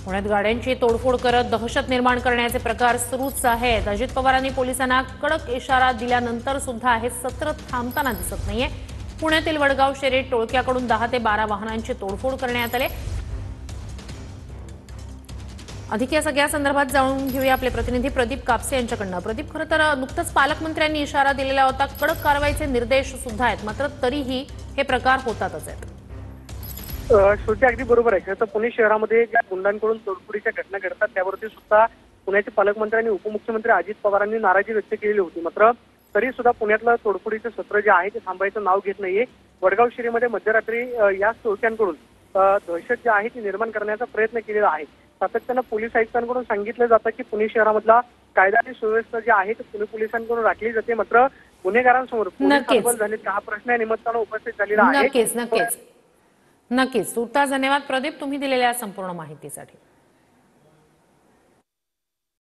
पुण्यात गाड्यांची तोडफोड करत दहशत निर्माण करण्याचे प्रकार सुरूच आहेत। अजित पवारांनी पोलिसांना कडक इशारा दिल्यानंतर सुद्धा हे सत्र थांबताना दिसत नाहीये। पुण्यातील वडगाव शेरे टोळक्याकडून 10 ते 12 वाहनांची तोडफोड करण्यात आली। अधिक या सगळ्या संदर्भात जाणून घेऊया आपले प्रतिनिधी प्रदीप कापसे यांच्याकडनं। प्रदीप, खरं तर नुकतंच पालकमंत्र्यांनी इशारा दिलेला होता, कडक कारवाईचे निर्देश सुद्धा आहेत, मात्र तरीही हे प्रकार होतातच आहेत। श्रुती अगदी बरोबर आहे। तर पुणे शहरामध्ये ज्या गुंडांकडून तोडफोडीच्या घटना घडतात त्यावरती सुद्धा पुण्याचे पालकमंत्री आणि उपमुख्यमंत्री अजित पवारांनी नाराजी व्यक्त केलेली होती। मात्र तरी सुद्धा पुण्यातलं तोडफोडीचं सत्र जे आहे ते थांबायचं नाव घेत नाहीये। वडगाव शिरीमध्ये मध्यरात्री या चोरट्यांकडून दहशत जी आहे ती निर्माण करण्याचा प्रयत्न केलेला आहे। सातत्यानं पोलीस आयुक्तांकडून सांगितलं जातं की पुणे शहरामधला कायदा आणि सुव्यवस्था जी आहे ती पुणे पोलिसांकडून राखली जाते, मात्र गुन्हेगारांसमोर पोलीस हतबल झालेत का हा प्रश्न या निमित्तानं उपस्थित झालेला आहे। नक्कीच। तुर्तास धन्यवाद प्रदीप, तुम्ही दिलेल्या संपूर्ण माहितीसाठी।